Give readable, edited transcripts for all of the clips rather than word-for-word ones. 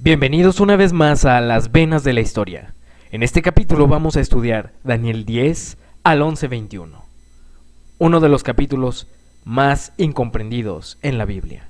Bienvenidos una vez más a Las Venas de la Historia. En este capítulo vamos a estudiar Daniel 10 al 11:21, uno de los capítulos más incomprendidos en la Biblia.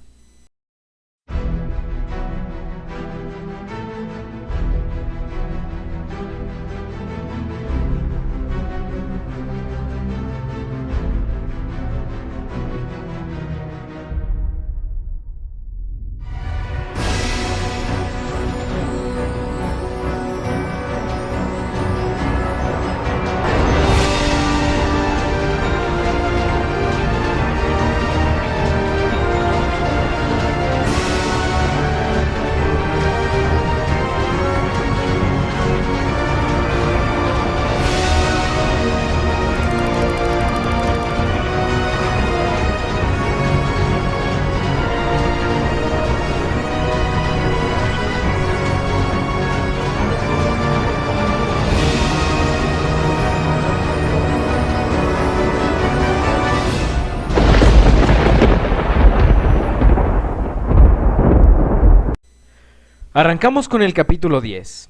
Arrancamos con el capítulo 10.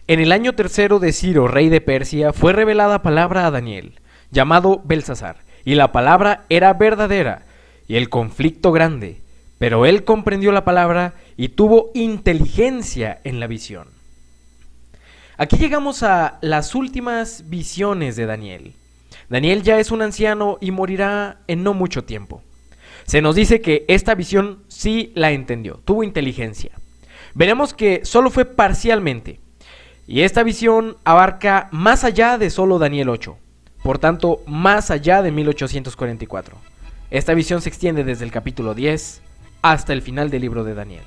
En el año tercero de Ciro, rey de Persia, fue revelada palabra a Daniel, llamado Belsasar, y la palabra era verdadera, y el conflicto grande, pero él comprendió la palabra y tuvo inteligencia en la visión. Aquí llegamos a las últimas visiones de Daniel. Daniel ya es un anciano y morirá en no mucho tiempo. Se nos dice que esta visión sí la entendió, tuvo inteligencia. Veremos que solo fue parcialmente, y esta visión abarca más allá de solo Daniel 8, por tanto, más allá de 1844. Esta visión se extiende desde el capítulo 10 hasta el final del libro de Daniel.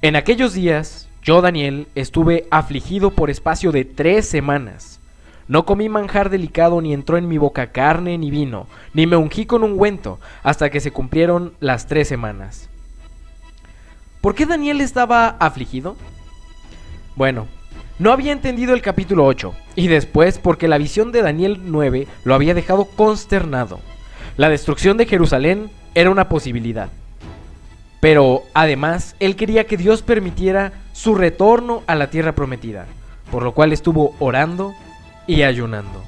En aquellos días, yo, Daniel, estuve afligido por espacio de 3 semanas. No comí manjar delicado, ni entró en mi boca carne ni vino, ni me ungí con ungüento, hasta que se cumplieron las 3 semanas. ¿Por qué Daniel estaba afligido? Bueno, no había entendido el capítulo 8, y después porque la visión de Daniel 9 lo había dejado consternado. La destrucción de Jerusalén era una posibilidad, pero además él quería que Dios permitiera su retorno a la tierra prometida, por lo cual estuvo orando y ayunando.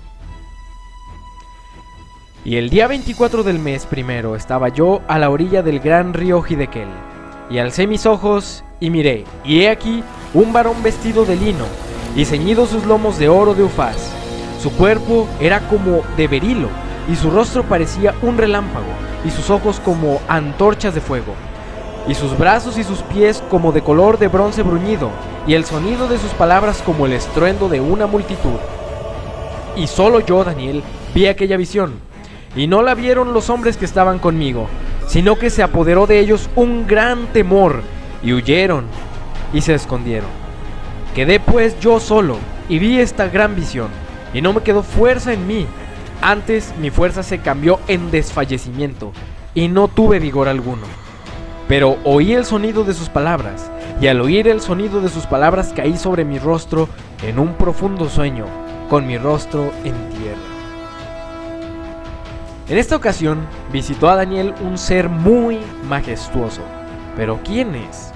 Y el día 24 del mes primero estaba yo a la orilla del gran río Hiddekel. Y alcé mis ojos y miré, y he aquí un varón vestido de lino, y ceñidos sus lomos de oro de Ufaz. Su cuerpo era como de berilo, y su rostro parecía un relámpago, y sus ojos como antorchas de fuego, y sus brazos y sus pies como de color de bronce bruñido, y el sonido de sus palabras como el estruendo de una multitud. Y solo yo, Daniel, vi aquella visión, y no la vieron los hombres que estaban conmigo, sino que se apoderó de ellos un gran temor, y huyeron, y se escondieron. Quedé pues yo solo, y vi esta gran visión, y no me quedó fuerza en mí. Antes mi fuerza se cambió en desfallecimiento, y no tuve vigor alguno. Pero oí el sonido de sus palabras, y al oír el sonido de sus palabras caí sobre mi rostro en un profundo sueño, con mi rostro en tierra. En esta ocasión visitó a Daniel un ser muy majestuoso. ¿Pero quién es?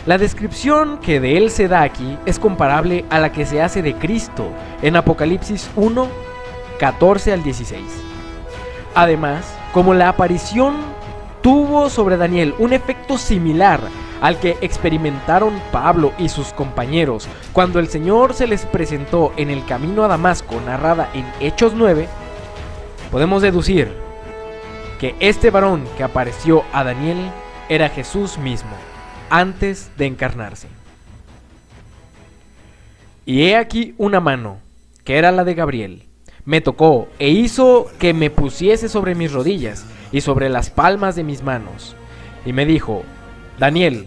La descripción que de él se da aquí es comparable a la que se hace de Cristo en Apocalipsis 1, 14 al 16. Además, como la aparición tuvo sobre Daniel un efecto similar al que experimentaron Pablo y sus compañeros cuando el Señor se les presentó en el camino a Damasco, narrada en Hechos 9, podemos deducir que este varón que apareció a Daniel era Jesús mismo, antes de encarnarse. Y he aquí una mano, que era la de Gabriel, me tocó e hizo que me pusiese sobre mis rodillas y sobre las palmas de mis manos. Y me dijo: Daniel,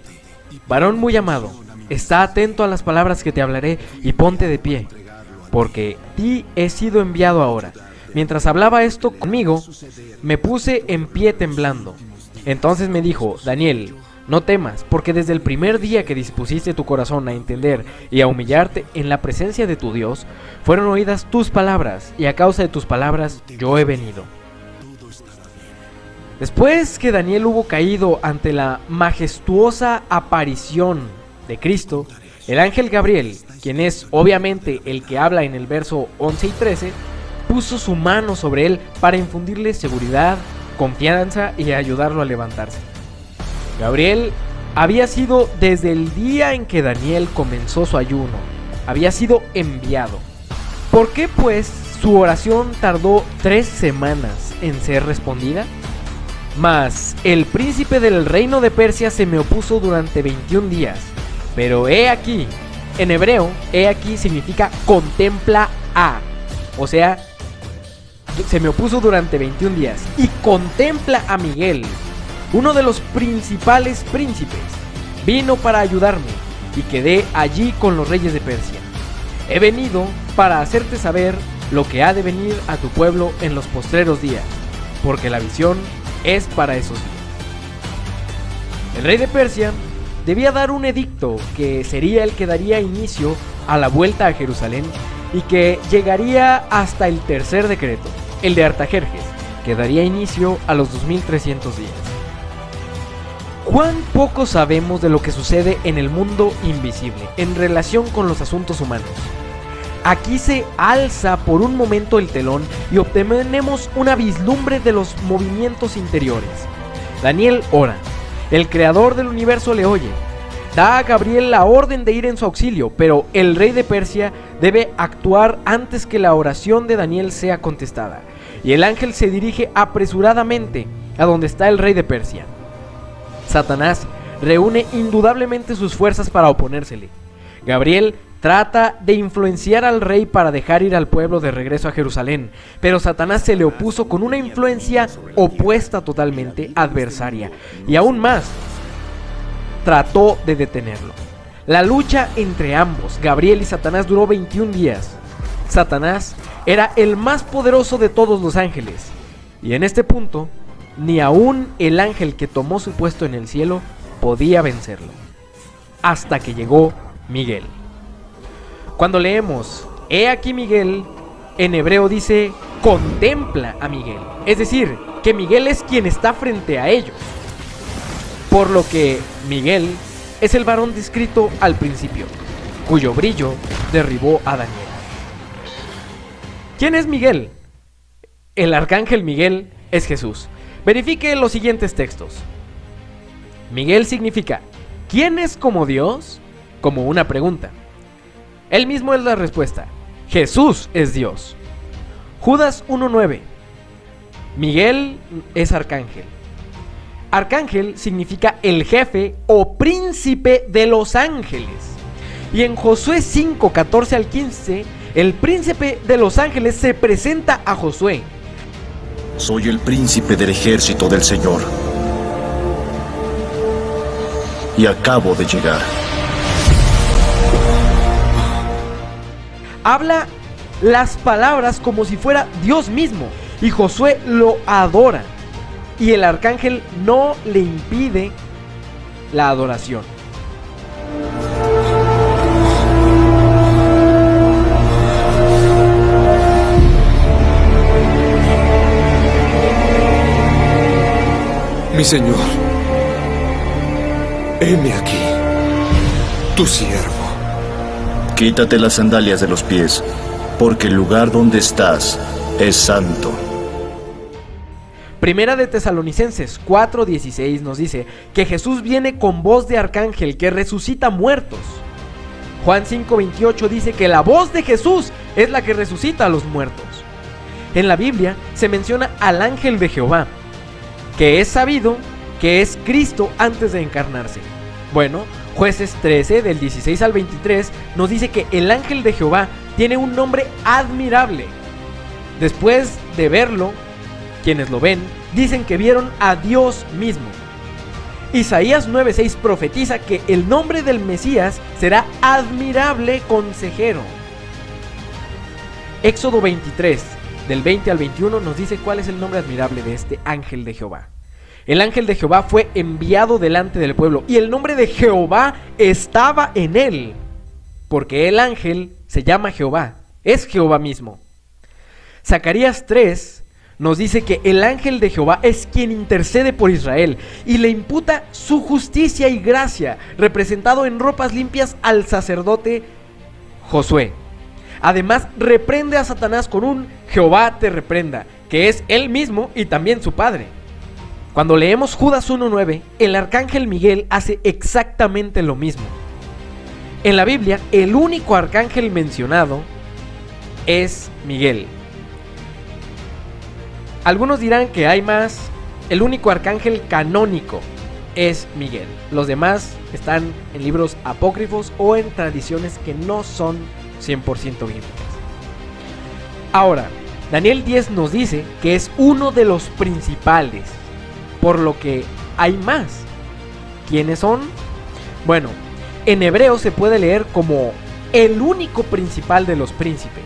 varón muy amado, está atento a las palabras que te hablaré y ponte de pie, porque a ti he sido enviado ahora. Mientras hablaba esto conmigo, me puse en pie temblando. Entonces me dijo: Daniel, no temas, porque desde el primer día que dispusiste tu corazón a entender y a humillarte en la presencia de tu Dios, fueron oídas tus palabras, y a causa de tus palabras yo he venido. Después que Daniel hubo caído ante la majestuosa aparición de Cristo, el ángel Gabriel, quien es obviamente el que habla en el verso 11 y 13, puso su mano sobre él para infundirle seguridad, confianza y ayudarlo a levantarse. Gabriel había sido desde el día en que Daniel comenzó su ayuno, había sido enviado. ¿Por qué pues su oración tardó 3 semanas en ser respondida? Mas el príncipe del reino de Persia se me opuso durante 21 días. Pero he aquí, en hebreo, he aquí significa contempla a. O sea, se me opuso durante 21 días. Y contempla a Miguel, uno de los principales príncipes. Vino para ayudarme y quedé allí con los reyes de Persia. He venido para hacerte saber lo que ha de venir a tu pueblo en los postreros días, porque la visión es para esos días. El rey de Persia debía dar un edicto que sería el que daría inicio a la vuelta a Jerusalén y que llegaría hasta el tercer decreto, el de Artajerjes, que daría inicio a los 2300 días. ¿Cuán poco sabemos de lo que sucede en el mundo invisible en relación con los asuntos humanos? Aquí se alza por un momento el telón y obtenemos una vislumbre de los movimientos interiores. Daniel ora, el creador del universo le oye, da a Gabriel la orden de ir en su auxilio, pero el rey de Persia debe actuar antes que la oración de Daniel sea contestada. Y el ángel se dirige apresuradamente a donde está el rey de Persia. Satanás reúne indudablemente sus fuerzas para oponérsele. Gabriel trata de influenciar al rey para dejar ir al pueblo de regreso a Jerusalén, pero Satanás se le opuso con una influencia opuesta totalmente, adversaria, y aún más, trató de detenerlo. La lucha entre ambos, Gabriel y Satanás, duró 21 días. Satanás era el más poderoso de todos los ángeles, y en este punto, ni aún el ángel que tomó su puesto en el cielo podía vencerlo, hasta que llegó Miguel. Cuando leemos, he aquí Miguel, en hebreo dice, contempla a Miguel. Es decir, que Miguel es quien está frente a ellos. Por lo que Miguel es el varón descrito al principio, cuyo brillo derribó a Daniel. ¿Quién es Miguel? El arcángel Miguel es Jesús. Verifique los siguientes textos. Miguel significa, ¿quién es como Dios? Como una pregunta. Él mismo es la respuesta. Jesús es Dios. Judas 1:9. Miguel es arcángel. Arcángel significa el jefe o príncipe de los ángeles. Y en Josué 5:14 al 15, el príncipe de los ángeles se presenta a Josué. Soy el príncipe del ejército del Señor. Y acabo de llegar. Habla las palabras como si fuera Dios mismo, y Josué lo adora, y el arcángel no le impide la adoración. Mi Señor, heme aquí, tu siervo. Quítate las sandalias de los pies, porque el lugar donde estás es santo. Primera de Tesalonicenses 4:16 nos dice que Jesús viene con voz de arcángel que resucita muertos. Juan 5:28 dice que la voz de Jesús es la que resucita a los muertos. En la Biblia se menciona al ángel de Jehová, que es sabido que es Cristo antes de encarnarse. Bueno, Jueces 13 del 16 al 23 nos dice que el ángel de Jehová tiene un nombre admirable. Después de verlo, quienes lo ven, dicen que vieron a Dios mismo. Isaías 9:6 profetiza que el nombre del Mesías será admirable consejero. Éxodo 23, del 20 al 21, nos dice cuál es el nombre admirable de este ángel de Jehová. El ángel de Jehová fue enviado delante del pueblo, y el nombre de Jehová estaba en él, porque el ángel se llama Jehová, es Jehová mismo. Zacarías 3 nos dice que el ángel de Jehová es quien intercede por Israel y le imputa su justicia y gracia, representado en ropas limpias al sacerdote Josué. Además, reprende a Satanás con un Jehová te reprenda, que es él mismo y también su padre. Cuando leemos Judas 1:9, el arcángel Miguel hace exactamente lo mismo. En la Biblia, el único arcángel mencionado es Miguel. Algunos dirán que hay más. El único arcángel canónico es Miguel. Los demás están en libros apócrifos o en tradiciones que no son 100% bíblicas. Ahora, Daniel 10 nos dice que es uno de los principales, por lo que hay más. ¿Quiénes son? Bueno, en hebreo se puede leer como el único principal de los príncipes,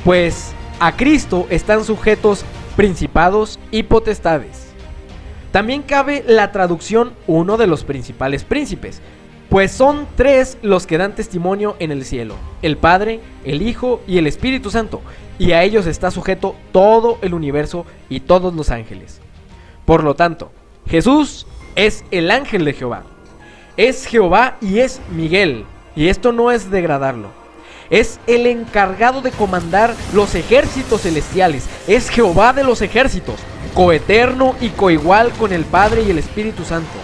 pues a Cristo están sujetos principados y potestades. También cabe la traducción uno de los principales príncipes, pues son tres los que dan testimonio en el cielo: el Padre, el Hijo y el Espíritu Santo, y a ellos está sujeto todo el universo y todos los ángeles. Por lo tanto, Jesús es el ángel de Jehová. Es Jehová y es Miguel, y esto no es degradarlo. Es el encargado de comandar los ejércitos celestiales. Es Jehová de los ejércitos, coeterno y coigual con el Padre y el Espíritu Santo.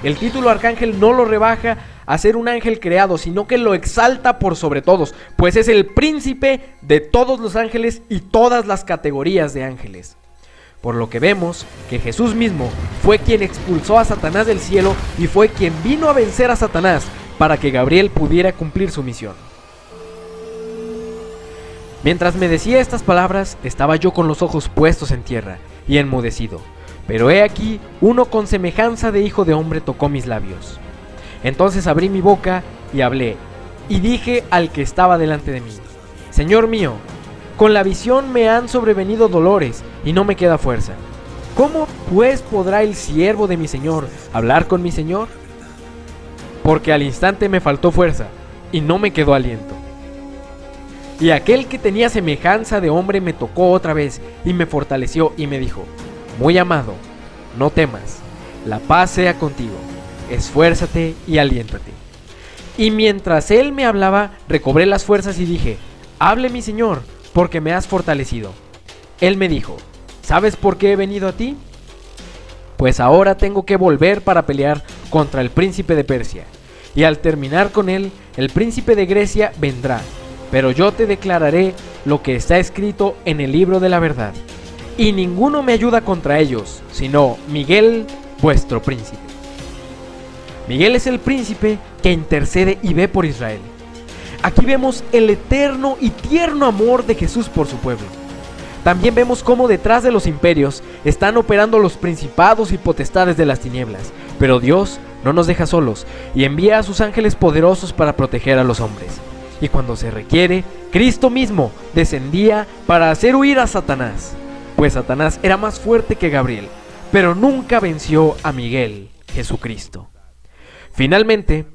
El título arcángel no lo rebaja a ser un ángel creado, sino que lo exalta por sobre todos, pues es el príncipe de todos los ángeles y todas las categorías de ángeles. Por lo que vemos que Jesús mismo fue quien expulsó a Satanás del cielo y fue quien vino a vencer a Satanás para que Gabriel pudiera cumplir su misión. Mientras me decía estas palabras, estaba yo con los ojos puestos en tierra y enmudecido. Pero he aquí, uno con semejanza de hijo de hombre tocó mis labios. Entonces abrí mi boca y hablé, y dije al que estaba delante de mí: Señor mío, con la visión me han sobrevenido dolores y no me queda fuerza. ¿Cómo pues podrá el siervo de mi Señor hablar con mi Señor? Porque al instante me faltó fuerza y no me quedó aliento. Y aquel que tenía semejanza de hombre me tocó otra vez y me fortaleció y me dijo: Muy amado, no temas, la paz sea contigo, esfuérzate y aliéntate. Y mientras él me hablaba, recobré las fuerzas y dije: Hable mi Señor, porque me has fortalecido. Él me dijo: ¿Sabes por qué he venido a ti? Pues ahora tengo que volver para pelear contra el príncipe de Persia, y al terminar con él, el príncipe de Grecia vendrá, pero yo te declararé lo que está escrito en el libro de la verdad, y ninguno me ayuda contra ellos, sino Miguel, vuestro príncipe. Miguel es el príncipe que intercede y ve por Israel. Aquí vemos el eterno y tierno amor de Jesús por su pueblo. También vemos cómo detrás de los imperios están operando los principados y potestades de las tinieblas, pero Dios no nos deja solos y envía a sus ángeles poderosos para proteger a los hombres. Y cuando se requiere, Cristo mismo descendía para hacer huir a Satanás, pues Satanás era más fuerte que Gabriel, pero nunca venció a Miguel, Jesucristo. Finalmente,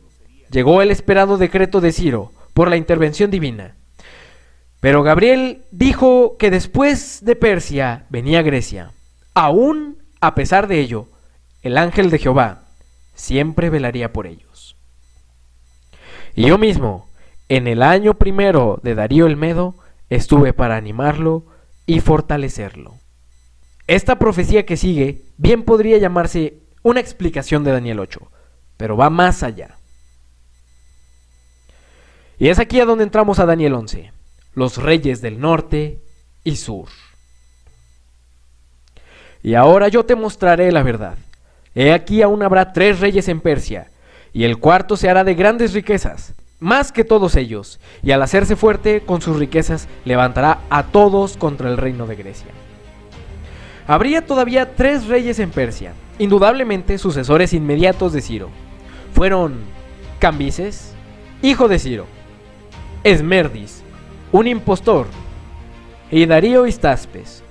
llegó el esperado decreto de Ciro por la intervención divina. Pero Gabriel dijo que después de Persia venía Grecia. Aún a pesar de ello, el ángel de Jehová siempre velaría por ellos. Y yo mismo, en el año primero de Darío el Medo, estuve para animarlo y fortalecerlo. Esta profecía que sigue bien podría llamarse una explicación de Daniel 8, pero va más allá. Y es aquí a donde entramos a Daniel 11, los reyes del norte y sur. Y ahora yo te mostraré la verdad. He aquí aún habrá 3 reyes en Persia, y el cuarto se hará de grandes riquezas, más que todos ellos, y al hacerse fuerte con sus riquezas levantará a todos contra el reino de Grecia. Habría todavía 3 reyes en Persia, indudablemente sucesores inmediatos de Ciro. Fueron Cambises, hijo de Ciro, Esmerdis, un impostor, y Darío Histaspes.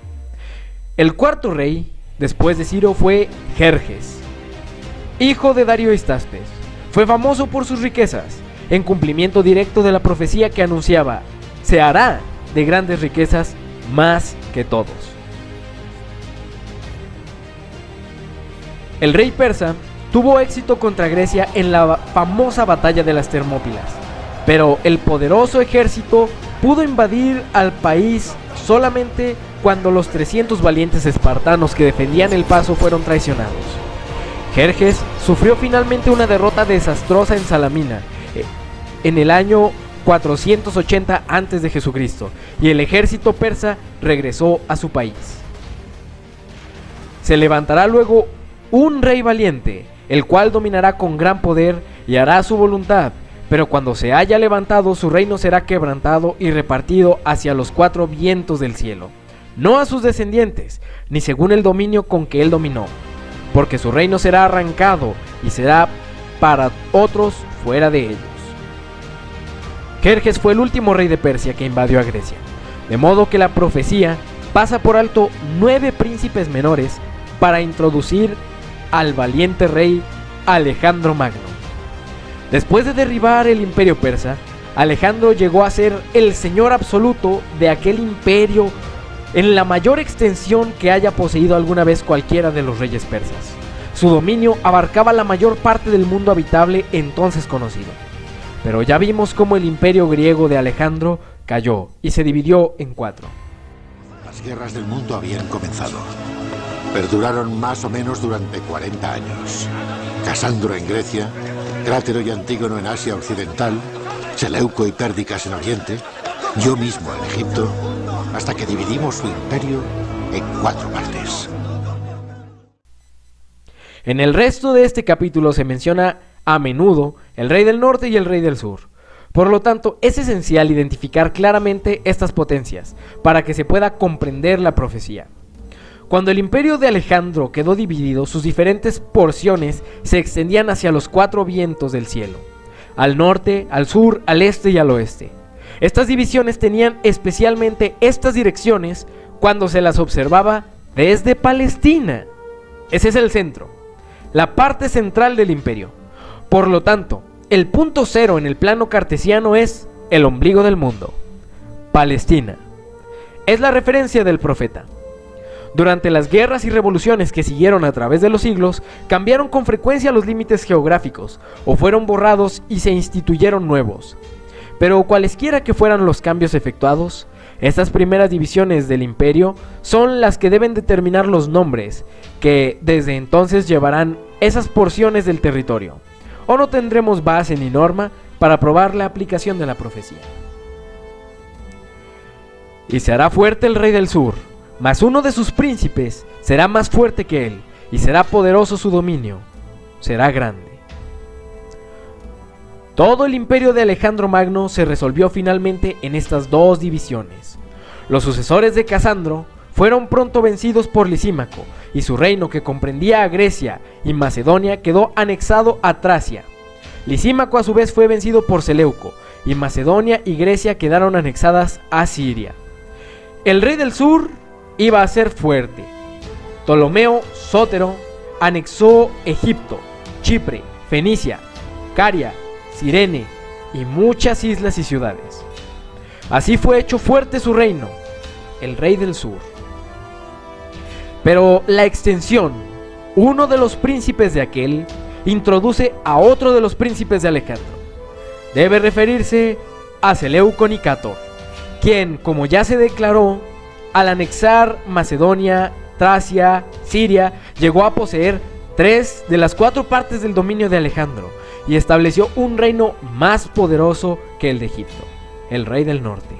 El cuarto rey, después de Ciro, fue Jerjes, hijo de Darío Histaspes. Fue famoso por sus riquezas, en cumplimiento directo de la profecía que anunciaba: se hará de grandes riquezas más que todos. El rey persa tuvo éxito contra Grecia en la famosa batalla de las Termópilas, pero el poderoso ejército pudo invadir al país solamente cuando los 300 valientes espartanos que defendían el paso fueron traicionados. Jerjes sufrió finalmente una derrota desastrosa en Salamina en el año 480 a.C. y el ejército persa regresó a su país. Se levantará luego un rey valiente, el cual dominará con gran poder y hará su voluntad, pero cuando se haya levantado su reino será quebrantado y repartido hacia los 4 vientos del cielo, no a sus descendientes, ni según el dominio con que él dominó, porque su reino será arrancado y será para otros fuera de ellos. Jerjes fue el último rey de Persia que invadió a Grecia, de modo que la profecía pasa por alto 9 príncipes menores para introducir al valiente rey Alejandro Magno. Después de derribar el imperio persa, Alejandro llegó a ser el señor absoluto de aquel imperio en la mayor extensión que haya poseído alguna vez cualquiera de los reyes persas. Su dominio abarcaba la mayor parte del mundo habitable entonces conocido. Pero ya vimos cómo el imperio griego de Alejandro cayó y se dividió en 4. Las guerras del mundo habían comenzado. Perduraron más o menos durante 40 años. Casandro en Grecia, Crátero y Antígono en Asia Occidental, Seleuco y Pérdicas en Oriente, yo mismo en Egipto, hasta que dividimos su imperio en 4 partes. En el resto de este capítulo se menciona a menudo el rey del norte y el rey del sur. Por lo tanto, es esencial identificar claramente estas potencias para que se pueda comprender la profecía. Cuando el imperio de Alejandro quedó dividido, sus diferentes porciones se extendían hacia los 4 vientos del cielo, al norte, al sur, al este y al oeste. Estas divisiones tenían especialmente estas direcciones cuando se las observaba desde Palestina. Ese es el centro, la parte central del imperio. Por lo tanto, el punto cero en el plano cartesiano es el ombligo del mundo, Palestina. Es la referencia del profeta. Durante las guerras y revoluciones que siguieron a través de los siglos, cambiaron con frecuencia los límites geográficos, o fueron borrados y se instituyeron nuevos. Pero cualesquiera que fueran los cambios efectuados, estas primeras divisiones del imperio son las que deben determinar los nombres que desde entonces llevarán esas porciones del territorio, o no tendremos base ni norma para probar la aplicación de la profecía. Y se hará fuerte el rey del sur, mas uno de sus príncipes será más fuerte que él, y será poderoso su dominio, será grande. Todo el imperio de Alejandro Magno se resolvió finalmente en estas 2 divisiones. Los sucesores de Casandro fueron pronto vencidos por Lisímaco, y su reino, que comprendía a Grecia y Macedonia, quedó anexado a Tracia. Lisímaco a su vez fue vencido por Seleuco, y Macedonia y Grecia quedaron anexadas a Siria. El rey del sur iba a ser fuerte. Ptolomeo Sótero anexó Egipto, Chipre, Fenicia, Caria, Cirene y muchas islas y ciudades. Así fue hecho fuerte su reino, el rey del sur. Pero la extensión, uno de los príncipes de aquel, introduce a otro de los príncipes de Alejandro. Debe referirse a Seleuco Nicator, quien, como ya se declaró, al anexar Macedonia, Tracia, Siria, llegó a poseer 3 de las 4 partes del dominio de Alejandro y estableció un reino más poderoso que el de Egipto, el rey del norte.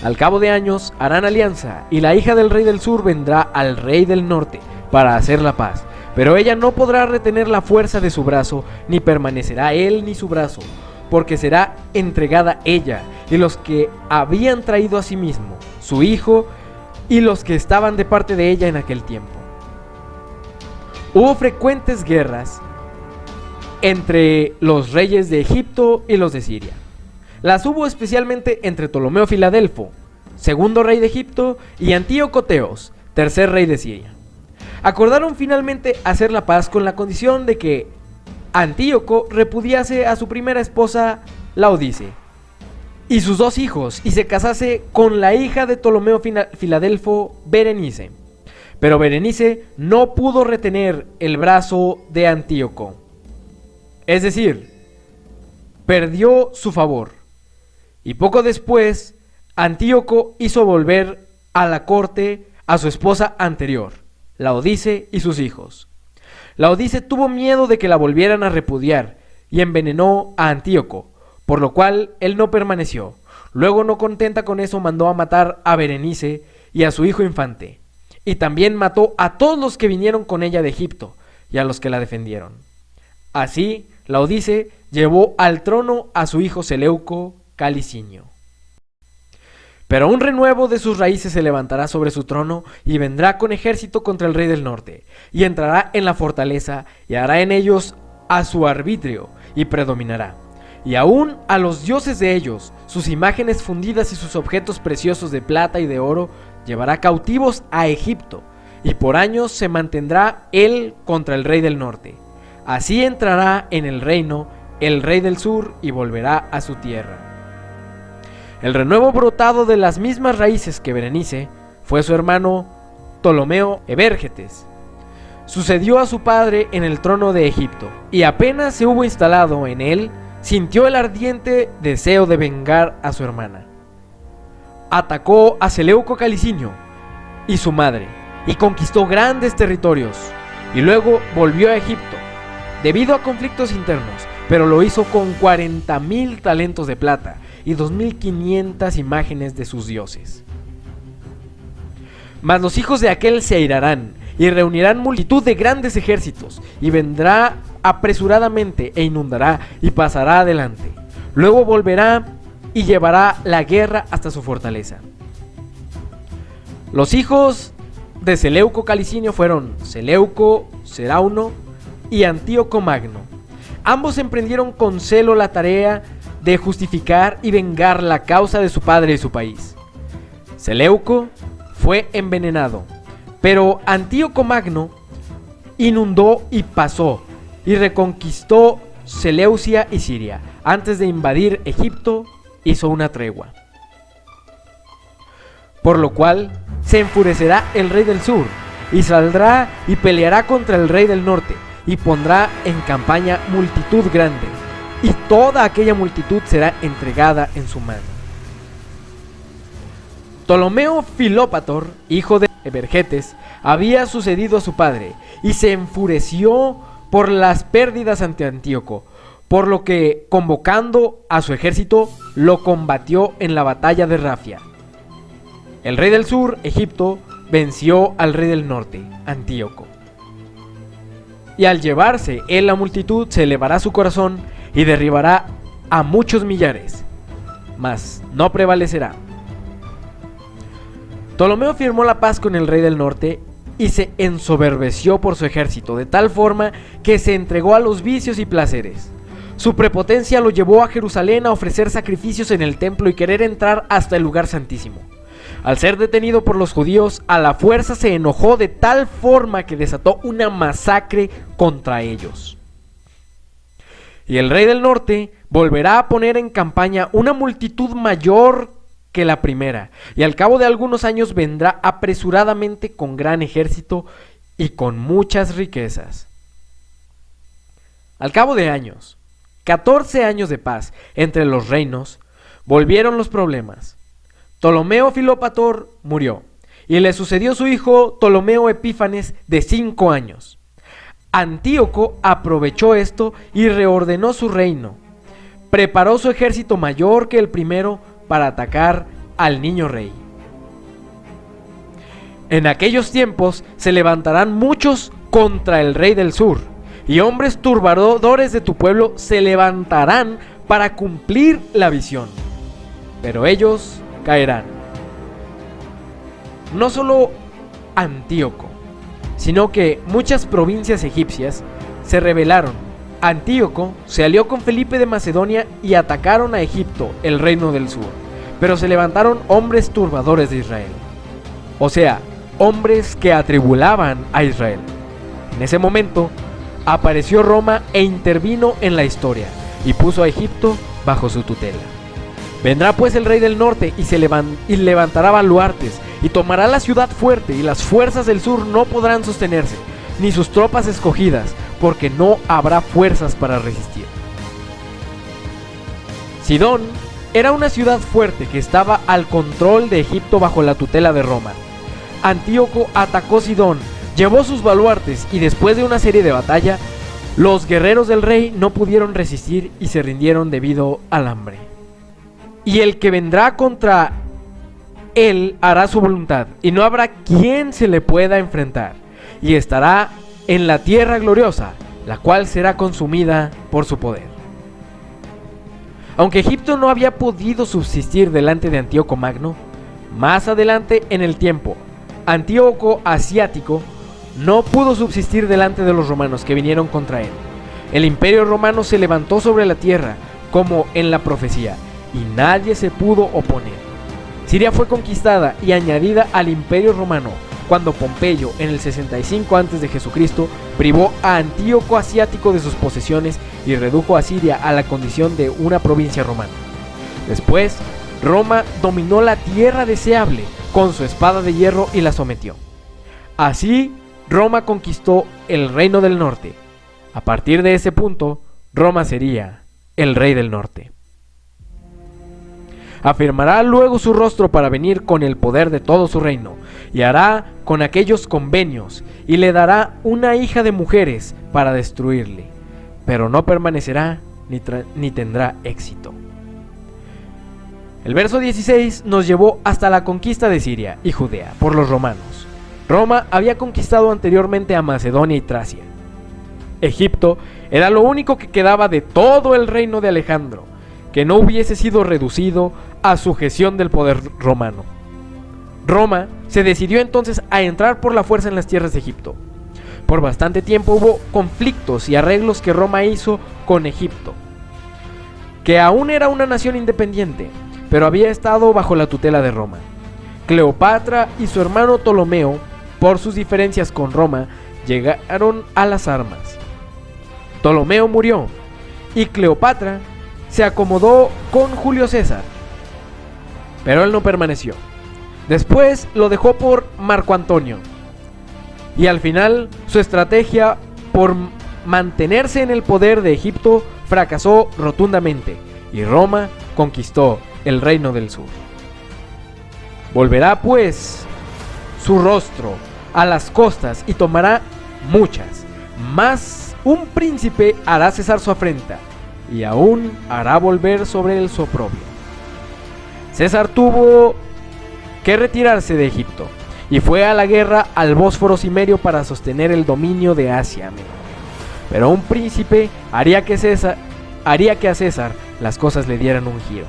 Al cabo de años harán alianza y la hija del rey del sur vendrá al rey del norte para hacer la paz, pero ella no podrá retener la fuerza de su brazo, ni permanecerá él ni su brazo, porque será entregada ella y los que habían traído a sí mismo, su hijo y los que estaban de parte de ella en aquel tiempo. Hubo frecuentes guerras entre los reyes de Egipto y los de Siria. Las hubo especialmente entre Ptolomeo Filadelfo, segundo rey de Egipto, y Antíoco Teos, tercer rey de Siria. Acordaron finalmente hacer la paz con la condición de que Antíoco repudiase a su primera esposa Laodice y sus 2 hijos y se casase con la hija de Ptolomeo Filadelfo, Berenice. Pero Berenice no pudo retener el brazo de Antíoco. Es decir, perdió su favor. Y poco después, Antíoco hizo volver a la corte a su esposa anterior, Laodice, y sus hijos. Laodice tuvo miedo de que la volvieran a repudiar y envenenó a Antíoco, por lo cual él no permaneció. Luego, no contenta con eso, mandó a matar a Berenice y a su hijo infante, y también mató a todos los que vinieron con ella de Egipto y a los que la defendieron. Así, Laodice llevó al trono a su hijo Seleuco Calicinio. Pero un renuevo de sus raíces se levantará sobre su trono y vendrá con ejército contra el rey del norte, y entrará en la fortaleza y hará en ellos a su arbitrio y predominará. Y aún a los dioses de ellos, sus imágenes fundidas y sus objetos preciosos de plata y de oro, llevará cautivos a Egipto, y por años se mantendrá él contra el rey del norte. Así entrará en el reino el rey del sur y volverá a su tierra. El renuevo brotado de las mismas raíces que Berenice fue su hermano Ptolomeo Evérgetes. Sucedió a su padre en el trono de Egipto, y apenas se hubo instalado en él, sintió el ardiente deseo de vengar a su hermana. Atacó a Seleuco Calicinio y su madre, y conquistó grandes territorios, y luego volvió a Egipto, debido a conflictos internos, pero lo hizo con 40,000 talentos de plata y 2,500 imágenes de sus dioses. Mas los hijos de aquel se airarán y reunirán multitud de grandes ejércitos, y vendrá apresuradamente e inundará y pasará adelante. Luego volverá y llevará la guerra hasta su fortaleza. Los hijos de Seleuco Calicinio fueron Seleuco, Serauno y Antíoco Magno. Ambos emprendieron con celo la tarea de justificar y vengar la causa de su padre y su país. Seleuco fue envenenado, pero Antíoco Magno inundó y pasó, y reconquistó Seleucia y Siria. Antes de invadir Egipto, hizo una tregua. Por lo cual se enfurecerá el rey del sur, y saldrá y peleará contra el rey del norte, y pondrá en campaña multitud grande, y toda aquella multitud será entregada en su mano. Ptolomeo Filópator, hijo de Evergetes, había sucedido a su padre, y se enfureció por las pérdidas ante Antíoco, por lo que, convocando a su ejército, lo combatió en la batalla de Rafia. El rey del sur, Egipto, venció al rey del norte, Antíoco. Y al llevarse él la multitud, se elevará su corazón y derribará a muchos millares, mas no prevalecerá. Ptolomeo firmó la paz con el rey del norte y se ensoberbeció por su ejército, de tal forma que se entregó a los vicios y placeres. Su prepotencia lo llevó a Jerusalén a ofrecer sacrificios en el templo y querer entrar hasta el lugar santísimo. Al ser detenido por los judíos, a la fuerza se enojó de tal forma que desató una masacre contra ellos. Y el rey del norte volverá a poner en campaña una multitud mayor que la primera, y al cabo de algunos años vendrá apresuradamente con gran ejército y con muchas riquezas. Al cabo de años, 14 años de paz entre los reinos, volvieron los problemas. Ptolomeo Filópator murió, y le sucedió su hijo Ptolomeo Epífanes, de 5 años. Antíoco aprovechó esto y reordenó su reino. Preparó su ejército mayor que el primero para atacar al niño rey. En aquellos tiempos se levantarán muchos contra el rey del sur, y hombres turbadores de tu pueblo se levantarán para cumplir la visión, pero ellos caerán. No solo Antíoco, sino que muchas provincias egipcias se rebelaron. Antíoco se alió con Felipe de Macedonia y atacaron a Egipto, el reino del sur, pero se levantaron hombres turbadores de Israel, o sea, hombres que atribulaban a Israel. En ese momento apareció Roma e intervino en la historia y puso a Egipto bajo su tutela. Vendrá pues el rey del norte y levantará baluartes y tomará la ciudad fuerte, y las fuerzas del sur no podrán sostenerse, ni sus tropas escogidas, porque no habrá fuerzas para resistir. Sidón era una ciudad fuerte que estaba al control de Egipto bajo la tutela de Roma. Antíoco atacó Sidón, llevó sus baluartes y después de una serie de batalla, los guerreros del rey no pudieron resistir y se rindieron debido al hambre. Y el que vendrá contra él hará su voluntad, y no habrá quien se le pueda enfrentar, y estará en la tierra gloriosa, la cual será consumida por su poder. Aunque Egipto no había podido subsistir delante de Antíoco Magno, más adelante en el tiempo, Antíoco Asiático no pudo subsistir delante de los romanos que vinieron contra él. El imperio romano se levantó sobre la tierra, como en la profecía, y nadie se pudo oponer. Siria fue conquistada y añadida al imperio romano, cuando Pompeyo, en el 65 a.C., privó a Antíoco Asiático de sus posesiones y redujo a Siria a la condición de una provincia romana. Después, Roma dominó la tierra deseable con su espada de hierro y la sometió. Así, Roma conquistó el reino del norte. A partir de ese punto, Roma sería el rey del norte. Afirmará luego su rostro para venir con el poder de todo su reino, y hará con aquellos convenios, y le dará una hija de mujeres para destruirle, pero no permanecerá ni tendrá éxito. El verso 16 nos llevó hasta la conquista de Siria y Judea por los romanos. Roma había conquistado anteriormente a Macedonia y Tracia. Egipto era lo único que quedaba de todo el reino de Alejandro, que no hubiese sido reducido a sujeción del poder romano. Roma se decidió entonces a entrar por la fuerza en las tierras de Egipto. Por bastante tiempo hubo conflictos y arreglos que Roma hizo con Egipto, que aún era una nación independiente, pero había estado bajo la tutela de Roma. Cleopatra y su hermano Ptolomeo, por sus diferencias con Roma, llegaron a las armas. Ptolomeo murió y Cleopatra se acomodó con Julio César, pero él no permaneció. Después lo dejó por Marco Antonio, y al final su estrategia por mantenerse en el poder de Egipto fracasó rotundamente, y Roma conquistó el reino del sur. Volverá pues su rostro a las costas y tomará muchas, mas un príncipe hará cesar su afrenta, y aún hará volver sobre él su oprobio. César tuvo que retirarse de Egipto, y fue a la guerra al Bósforo Cimerio para sostener el dominio de Asia Menor. Pero un príncipe haría que a César las cosas le dieran un giro.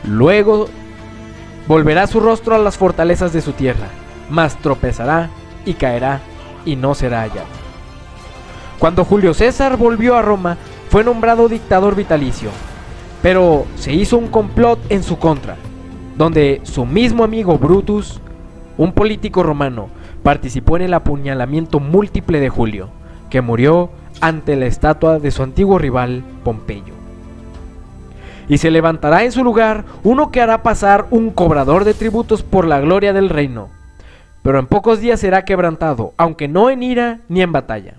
Luego volverá su rostro a las fortalezas de su tierra, mas tropezará y caerá y no será hallado. Cuando Julio César volvió a Roma, fue nombrado dictador vitalicio, pero se hizo un complot en su contra, donde su mismo amigo Brutus, un político romano, participó en el apuñalamiento múltiple de Julio, que murió ante la estatua de su antiguo rival Pompeyo. Y se levantará en su lugar uno que hará pasar un cobrador de tributos por la gloria del reino, pero en pocos días será quebrantado, aunque no en ira ni en batalla.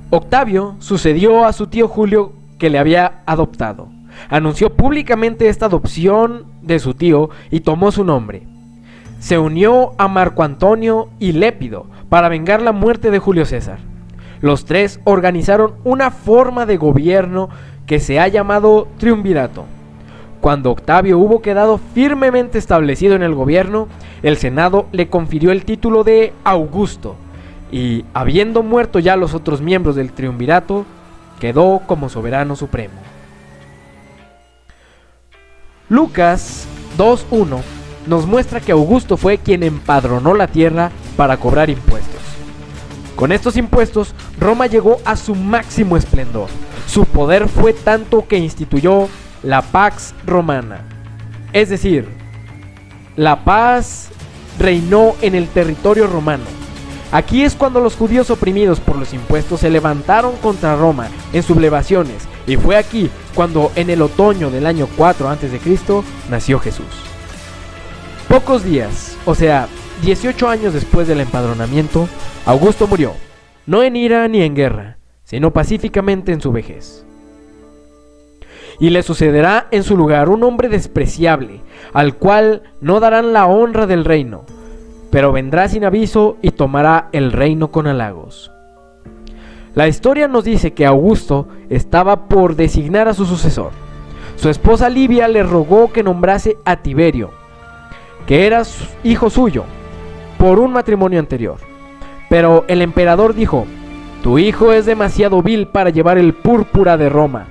Octavio sucedió a su tío Julio, que le había adoptado. Anunció públicamente esta adopción de su tío y tomó su nombre. Se unió a Marco Antonio y Lépido para vengar la muerte de Julio César. Los tres organizaron una forma de gobierno que se ha llamado triunvirato. Cuando Octavio hubo quedado firmemente establecido en el gobierno, el Senado le confirió el título de Augusto, y habiendo muerto ya los otros miembros del triunvirato, quedó como soberano supremo. Lucas 2:1 nos muestra que Augusto fue quien empadronó la tierra para cobrar impuestos. Con estos impuestos, Roma llegó a su máximo esplendor. Su poder fue tanto que instituyó la Pax Romana, es decir, la paz reinó en el territorio romano. Aquí es cuando los judíos oprimidos por los impuestos se levantaron contra Roma en sublevaciones, y fue aquí cuando en el otoño del año 4 a.C. nació Jesús. Pocos días, o sea, 18 años después del empadronamiento, Augusto murió, no en ira ni en guerra, sino pacíficamente en su vejez. Y le sucederá en su lugar un hombre despreciable, al cual no darán la honra del reino, pero vendrá sin aviso y tomará el reino con halagos. La historia nos dice que Augusto estaba por designar a su sucesor. Su esposa Livia le rogó que nombrase a Tiberio, que era hijo suyo, por un matrimonio anterior. Pero el emperador dijo: tu hijo es demasiado vil para llevar el púrpura de Roma.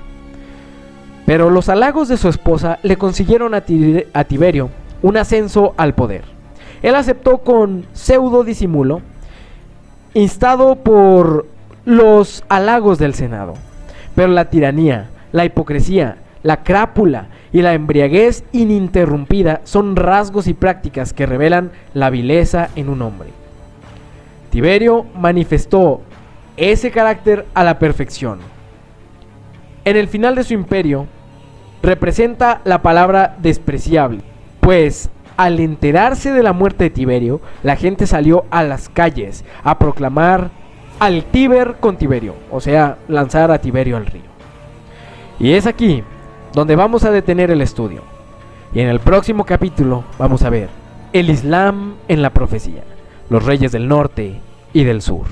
Pero los halagos de su esposa le consiguieron a Tiberio un ascenso al poder. Él aceptó con pseudo disimulo, instado por los halagos del Senado. Pero la tiranía, la hipocresía, la crápula y la embriaguez ininterrumpida son rasgos y prácticas que revelan la vileza en un hombre. Tiberio manifestó ese carácter a la perfección. En el final de su imperio, representa la palabra despreciable, pues al enterarse de la muerte de Tiberio, la gente salió a las calles a proclamar al Tíber con Tiberio, o sea, lanzar a Tiberio al río. Y es aquí donde vamos a detener el estudio. Y en el próximo capítulo vamos a ver el Islam en la profecía, los reyes del norte y del sur.